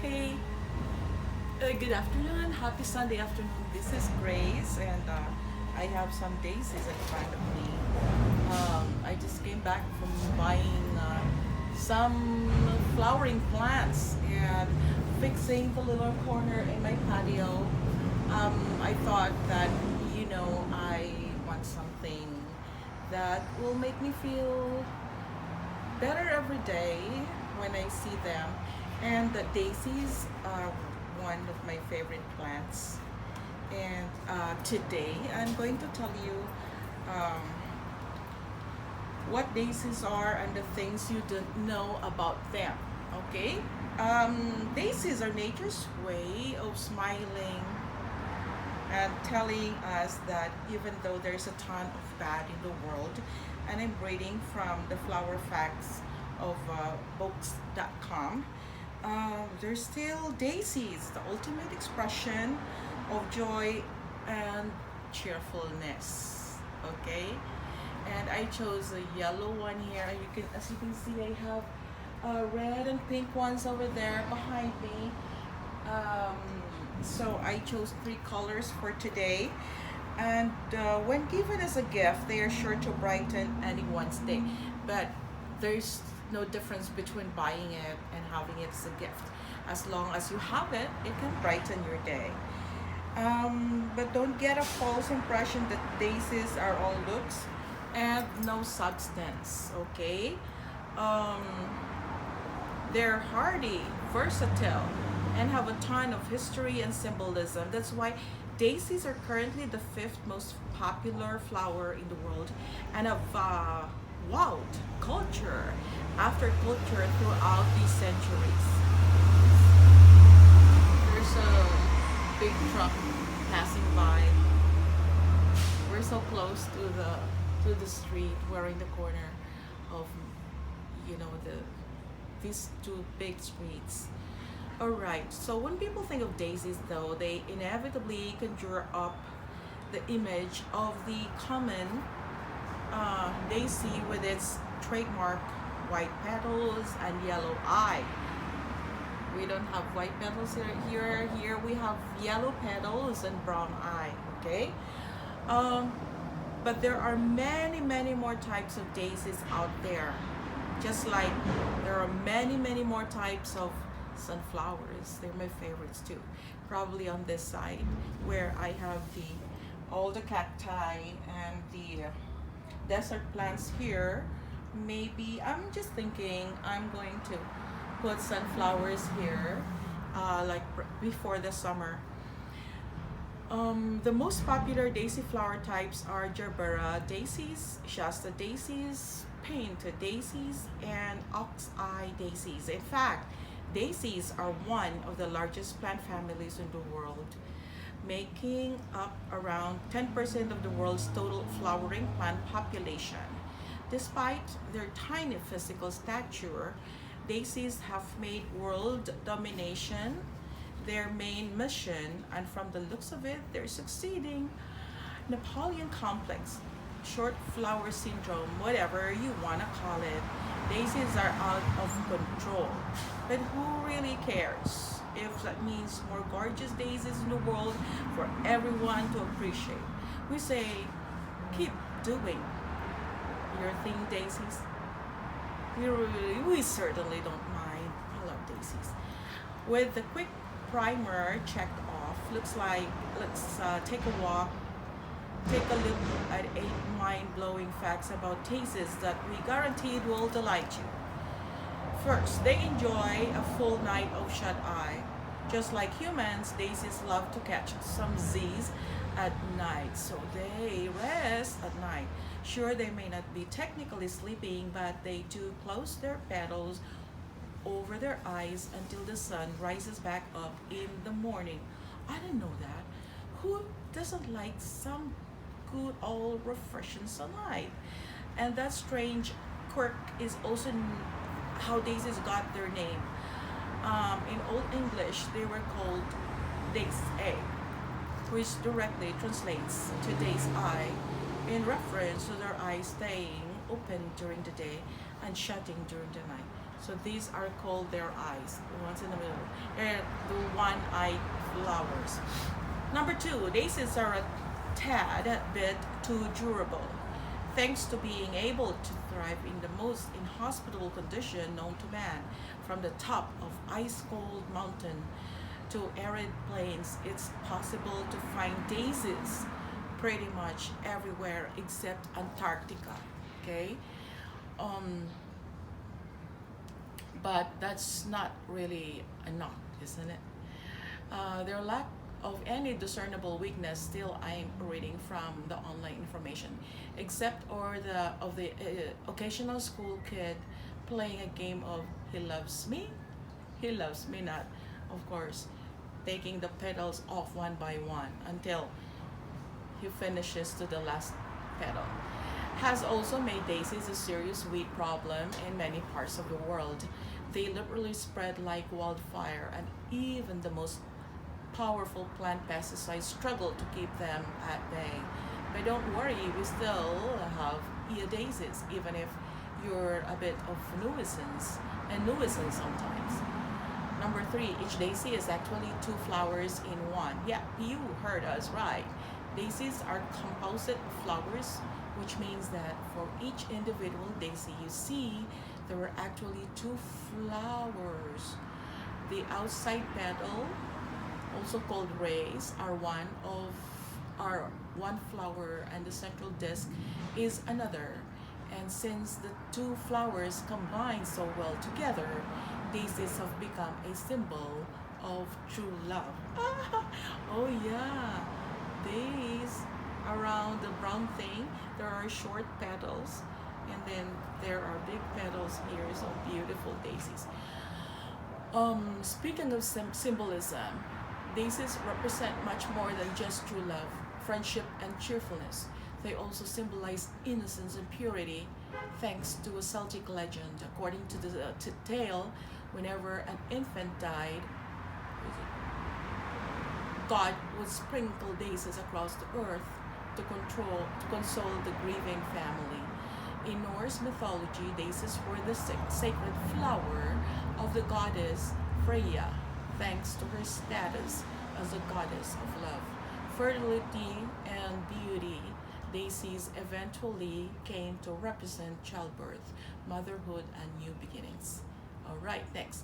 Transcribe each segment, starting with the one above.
Hey, good afternoon. Happy Sunday afternoon. This is Grace, and I have some daisies in front of me. I just came back from buying some flowering plants and fixing the little corner in my patio. I thought that, I want something that will make me feel better every day when I see them. And the daisies are one of my favorite plants. And today I'm going to tell you um, what daisies are and the things you don't know about them. Okay? Daisies are nature's way of smiling and telling us that even though there's a ton of bad in the world, and I'm reading from the flower facts of books.com, there's still daisies, the ultimate expression of joy and cheerfulness. Okay, and I chose a yellow one here. As you can see, I have red and pink ones over there behind me. So I chose three colors for today, and when given as a gift, they are sure to brighten anyone's day. But there's no difference between buying it and having it as a gift. As long as you have it, it can brighten your day. But don't get a false impression that daisies are all looks and no substance. Okay, um, they're hardy, versatile, and have a ton of history and symbolism. That's why daisies are currently the fifth most popular flower in the world, and have wowed culture after culture throughout these centuries. There's a big truck passing by. We're so close to the street. We're in the corner of the these two big streets. Alright, so when people think of daisies though, they inevitably conjure up the image of the common daisy with its trademark white petals and yellow eye. We don't have white petals here we have yellow petals and brown eye. Okay, but there are many more types of daisies out there, just like there are many more types of sunflowers. They're my favorites too. Probably on this side where I have all the cacti and the desert plants here. Maybe I'm just thinking I'm going to put sunflowers here, like before the summer. The most popular daisy flower types are gerbera daisies, shasta daisies, painted daisies, and ox-eye daisies. In fact, daisies are one of the largest plant families in the world, making up around 10% of the world's total flowering plant population. Despite their tiny physical stature, daisies have made world domination their main mission, and from the looks of it, they're succeeding. Napoleon complex, short flower syndrome, whatever you want to call it, daisies are out of control. But who really cares if that means more gorgeous daisies in the world for everyone to appreciate? We say, keep doing your thing, daisies. We certainly don't mind. I love daisies. With the quick primer checked off, looks like let's take a walk, take a look at 8 mind-blowing facts about daisies that we guaranteed will delight you. First, they enjoy a full night of shut-eye. Just like humans, daisies love to catch some Z's at night, so they rest at night. Sure, they may not be technically sleeping, but they do close their petals over their eyes until the sun rises back up in the morning. I didn't know that. Who doesn't like some good old refreshing sunlight? And that strange quirk is also how daisies got their name. In Old English, they were called Daisiae, which directly translates to day's eye, in reference to their eyes staying open during the day and shutting during the night. So these are called their eyes, the ones in the middle, and the one-eyed flowers. Number two, daisies are a tad bit too durable. Thanks to being able to thrive in the most inhospitable condition known to man, from the top of ice-cold mountain to arid plains, it's possible to find daisies pretty much everywhere except Antarctica. Okay, um, but that's not really enough, isn't it? Their lack of any discernible weakness, still I'm reading from the online information, except or the of the occasional school kid playing a game of he loves me not, of course, taking the petals off one by one until he finishes to the last petal, has also made daisies a serious weed problem in many parts of the world. They literally spread like wildfire, and even the most powerful plant pesticides struggle to keep them at bay. But don't worry, we still have daisies, even if you're a bit of nuisance sometimes. Number three, each daisy is actually two flowers in one. Yeah, you heard us right. Daisies are composite flowers, which means that for each individual daisy you see, there are actually two flowers. The outside petal, also called rays, are one flower, and the central disc is another. And since the two flowers combine so well together, daisies have become a symbol of true love. Oh yeah, these around the brown thing, there are short petals, and then there are big petals here. So beautiful daisies. Speaking of symbolism, daisies represent much more than just true love, friendship, and cheerfulness. They also symbolize innocence and purity, thanks to a Celtic legend. According to the tale, whenever an infant died, God would sprinkle daisies across the earth to console the grieving family. In Norse mythology, daisies were the sacred flower of the goddess Freya, thanks to her status as a goddess of love, fertility, and beauty. Daisies eventually came to represent childbirth, motherhood, and new beginnings. All right, next.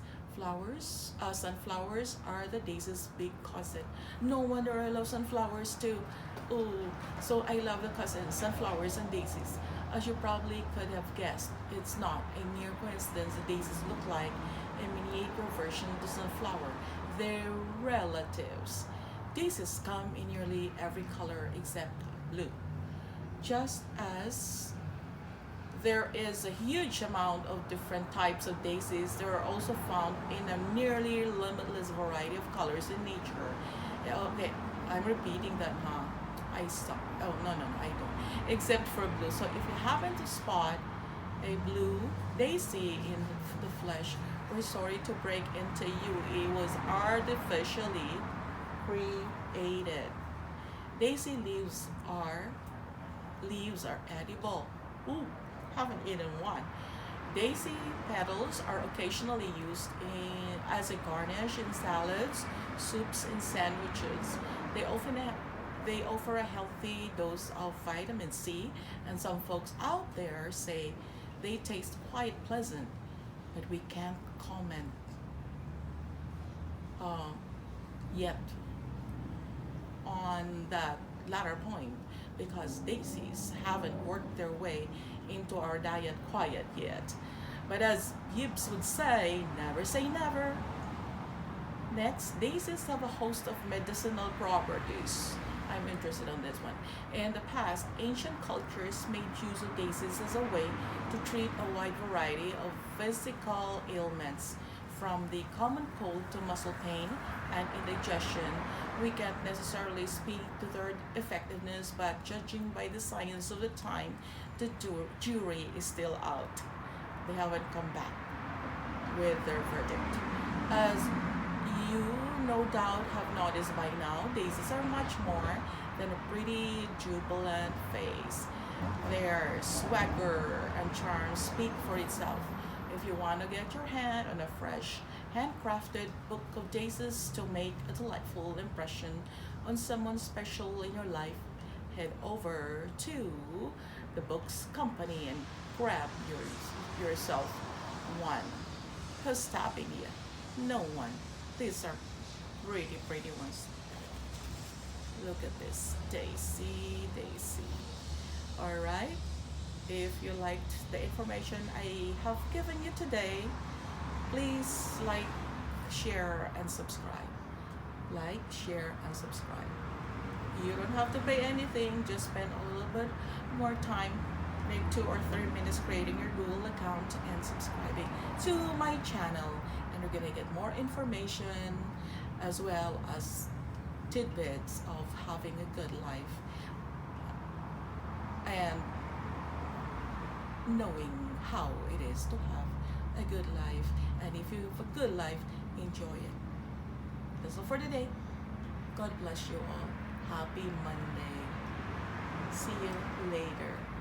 Sunflowers are the daisies' big cousin. No wonder I love sunflowers too. Oh, so I love the cousins, sunflowers and daisies. As you probably could have guessed, it's not a mere coincidence the daisies look like a miniature version of the sunflower. They're relatives. Daisies come in nearly every color except blue. Just as there is a huge amount of different types of daisies, they are also found in a nearly limitless variety of colors in nature. Okay, I'm repeating that, huh? I stop. Oh, no, I don't. Except for blue. So if you happen to spot a blue daisy in the flesh, we're sorry to break into you. It was artificially created. Daisy leaves are edible. Ooh, haven't eaten one. Daisy petals are occasionally used as a garnish in salads, soups, and sandwiches. They offer a healthy dose of vitamin C, and some folks out there say they taste quite pleasant, but we can't comment yet on that latter point, because daisies haven't worked their way into our diet quite yet. But as Gibbs would say never. Next, daisies have a host of medicinal properties. I'm interested on this one. In the past, ancient cultures made use of daisies as a way to treat a wide variety of physical ailments, from the common cold to muscle pain and indigestion. We can't necessarily speak to their effectiveness, but judging by the science of the time, the jury is still out. They haven't come back with their verdict. As you no doubt have noticed by now, daisies are much more than a pretty, jubilant face. Their swagger and charm speak for itself. If you want to get your hand on a fresh, handcrafted book of Daisies to make a delightful impression on someone special in your life, head over to the books company and grab yourself one. Who's stopping you? No one. These are pretty, pretty ones. Look at this. Daisy, Daisy. Alright. If you liked the information I have given you today, please like, share, and subscribe. Like, share, and subscribe. You don't have to pay anything, just spend a little bit more time, maybe 2 or 3 minutes creating your Google account and subscribing to my channel. And you're gonna get more information as well as tidbits of having a good life and knowing how it is to have a good life. And if you have a good life, enjoy it. That's all for today. God bless you all. Happy Monday. See you later.